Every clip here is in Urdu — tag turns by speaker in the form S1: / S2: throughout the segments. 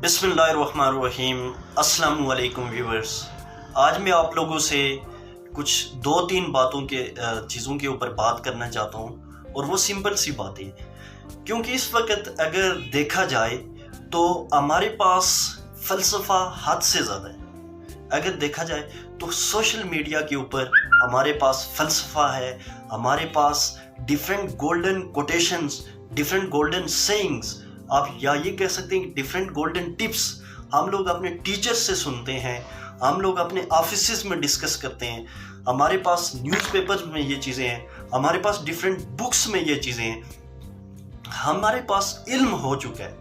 S1: بسم اللہ الرحمن الرحیم۔ السلام علیکم ویورز، آج میں آپ لوگوں سے کچھ دو تین چیزوں کے اوپر بات کرنا چاہتا ہوں، اور وہ سمپل سی باتیں، کیونکہ اس وقت اگر دیکھا جائے تو ہمارے پاس فلسفہ حد سے زیادہ ہے۔ اگر دیکھا جائے تو سوشل میڈیا کے اوپر ہمارے پاس فلسفہ ہے، ہمارے پاس different golden quotations, different golden sayings, آپ یا یہ کہہ سکتے ہیں کہ ڈیفرنٹ گولڈن ٹپس ہم لوگ اپنے ٹیچرز سے سنتے ہیں، ہم لوگ اپنے آفیسز میں ڈسکس کرتے ہیں، ہمارے پاس نیوز پیپرز میں یہ چیزیں ہیں، ہمارے پاس ڈیفرنٹ بکس میں یہ چیزیں ہیں، ہمارے پاس علم ہو چکا ہے،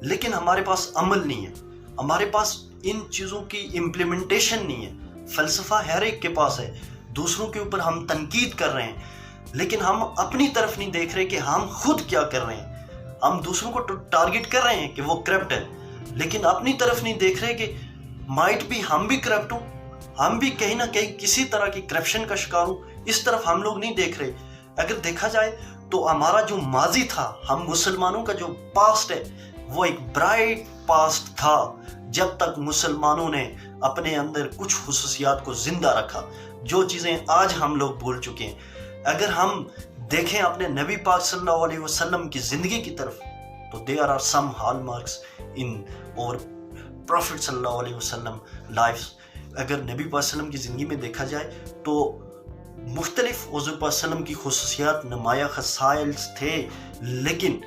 S1: لیکن ہمارے پاس عمل نہیں ہے، ہمارے پاس ان چیزوں کی امپلیمنٹیشن نہیں ہے۔ فلسفہ ہر ایک کے پاس ہے، دوسروں کے اوپر ہم تنقید کر رہے ہیں، لیکن ہم اپنی طرف نہیں دیکھ رہے کہ ہم خود کیا کر رہے ہیں۔ ہم دوسروں کو ٹارگٹ کر رہے ہیں کہ وہ کرپٹ ہے، لیکن اپنی طرف نہیں دیکھ رہے کہ مائٹ بھی ہم بھی کرپٹ ہوں، ہم بھی کہیں نہ کہیں کسی طرح کی کرپشن کا شکار ہوں۔ اس طرف ہم لوگ نہیں دیکھ رہے۔ اگر دیکھا جائے تو ہمارا جو ماضی تھا، ہم مسلمانوں کا جو پاسٹ ہے، وہ ایک برائٹ پاسٹ تھا، جب تک مسلمانوں نے اپنے اندر کچھ خصوصیات کو زندہ رکھا، جو چیزیں آج ہم لوگ بھول چکے ہیں۔ اگر ہم دیکھیں اپنے نبی پاک صلی اللہ علیہ وسلم کی زندگی کی طرف، تو there are some hallmarks in our Prophet صلی اللہ علیہ وسلم lives۔ اگر نبی پاک صلی اللہ علیہ وسلم کی زندگی میں دیکھا جائے تو مختلف حضور پاک صلی اللہ علیہ وسلم کی خصوصیات، نمایاں خصائل تھے، لیکن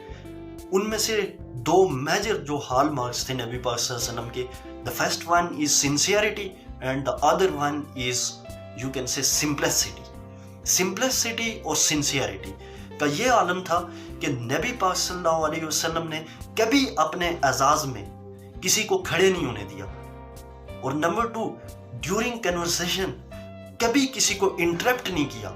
S1: ان میں سے دو میجر جو ہال مارکس تھے نبی پاک صلی اللہ علیہ وسلم کے، the first one is sincerity and the other one is you can say simplicity۔ Simplicity اور سنسیئرٹی کا یہ عالم تھا کہ نبی پاک صلی اللہ علیہ وسلم نے کبھی اپنے اعزاز میں کسی کو کھڑے نہیں ہونے دیا، اور نمبر 2، ڈیورنگ کنورسیشن کبھی کسی کو انٹرپٹ نہیں کیا،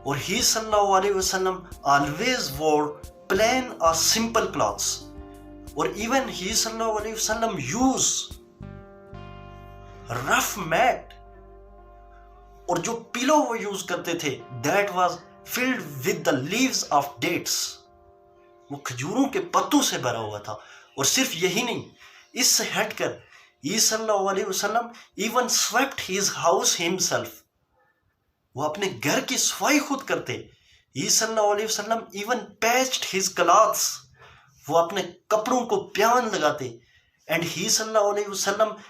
S1: اور ہی صلی اللہ علیہ وسلم آلویز وور پلین اور سمپل کلاتھس، اور ایون ہی صلی اللہ علیہ وسلم یوز رف میٹ، اور جو پیلو وہ یوز کرتے تھے that was filled with the leaves of dates, وہ کھجوروں کے پتوں سے بھرا ہوا تھا۔ اور صرف یہی نہیں، اس سے ہٹ کر یہ صلی اللہ علیہ وسلم even swept his house himself, وہ اپنے گھر کی صفائی خود کرتے۔ یہ صلی اللہ علیہ وسلم ایون پیچڈ ہز کلاتھس، وہ اپنے کپڑوں کو پیان لگاتے، اینڈ ہی صلی اللہ علیہ وسلم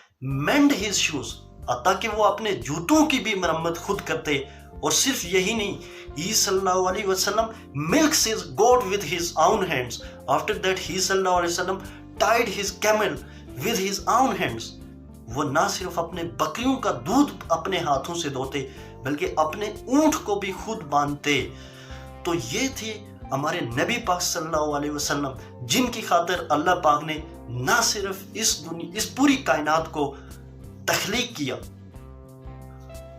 S1: مینڈ ہز شوز، تاکہ وہ اپنے جوتوں کی بھی مرمت خود کرتے۔ اور صرف یہی نہیں، ہی صلی اللہ علیہ وسلم milks his got with his own hands, after that he صلی اللہ علیہ وسلم tied his camel with his own hands, وہ نہ صرف اپنے بکریوں کا دودھ اپنے ہاتھوں سے دھوتے، بلکہ اپنے اونٹ کو بھی خود باندھتے۔ تو یہ تھی ہمارے نبی پاک صلی اللہ علیہ وسلم، جن کی خاطر اللہ پاک نے نہ صرف اس پوری کائنات کو تخلیق کیا،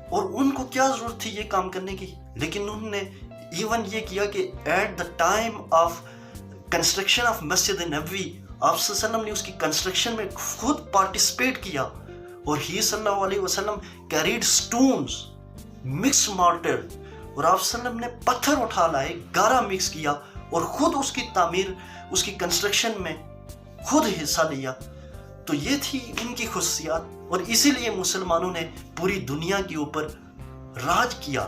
S1: اور ان کو کیا ضرورت تھی یہ کام کرنے کی، لیکن انہوں نے ایون یہ کیا کہ at the time of construction of Masjid Nabawi, آپ صلی اللہ علیہ وسلم نے اس کی کنسٹرکشن میں خود پارٹیسپیٹ کیا، اور ہی صلی اللہ علیہ وسلم کیریڈ سٹونز مکس مارٹر، اور آپ صلی اللہ علیہ وسلم نے پتھر اٹھا لائے، گارا مکس کیا، اور خود اس کی تعمیر، اس کی کنسٹرکشن میں خود حصہ لیا۔ تو یہ تھی ان کی خصوصیات، اور اسی لیے مسلمانوں نے پوری دنیا کے اوپر راج کیا،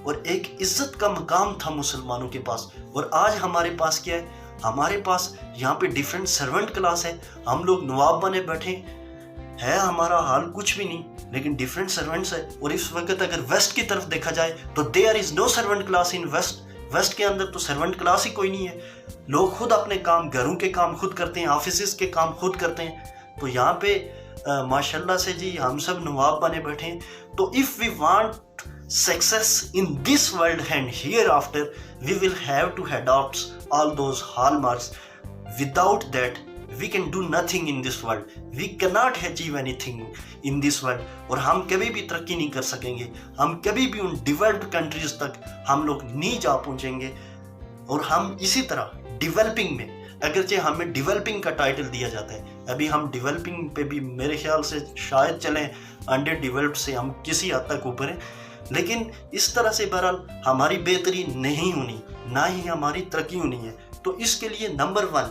S1: اور ایک عزت کا مقام تھا مسلمانوں کے پاس۔ اور آج ہمارے پاس کیا ہے؟ ہمارے پاس یہاں پہ ڈیفرنٹ سرونٹ کلاس ہے، ہم لوگ نواب بنے بیٹھے ہے، ہمارا حال کچھ بھی نہیں، لیکن ڈیفرنٹ سرونٹس ہے۔ اور اس وقت اگر ویسٹ کی طرف دیکھا جائے تو دیر از نو سرونٹ کلاس ان ویسٹ، ویسٹ کے اندر تو سرونٹ کلاس ہی کوئی نہیں ہے، لوگ خود اپنے کام، گھروں کے کام خود کرتے ہیں، آفیسز کے کام خود کرتے ہیں۔ تو یہاں پہ ماشاءاللہ سے جی ہم سب نواب بنے بیٹھے ہیں۔ تو if we want success in this world and hereafter, we will have to adopt all those hallmarks. Without that, we can do nothing in this world. We cannot achieve anything in this world. اور ہم کبھی بھی ترقی نہیں کر سکیں گے، ہم کبھی بھی ان ڈیولپڈ کنٹریز تک ہم لوگ نہیں جا پہنچیں گے۔ اور ہم اسی طرح ڈیولپنگ میں، اگرچہ ہمیں ڈیولپنگ کا ٹائٹل دیا جاتا ہے، ابھی ہم ڈیولپنگ پہ بھی میرے خیال سے شاید چلیں انڈر ڈیولپڈ سے ہم کسی حد تک اوپر ہیں، لیکن اس طرح سے بہرحال ہماری بہتری نہیں ہونی، نہ ہی ہماری ترقی ہونی ہے۔ تو اس کے لیے number 1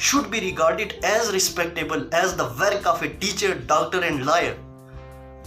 S1: should be regarded as respectable as the work of a teacher, doctor and lawyer।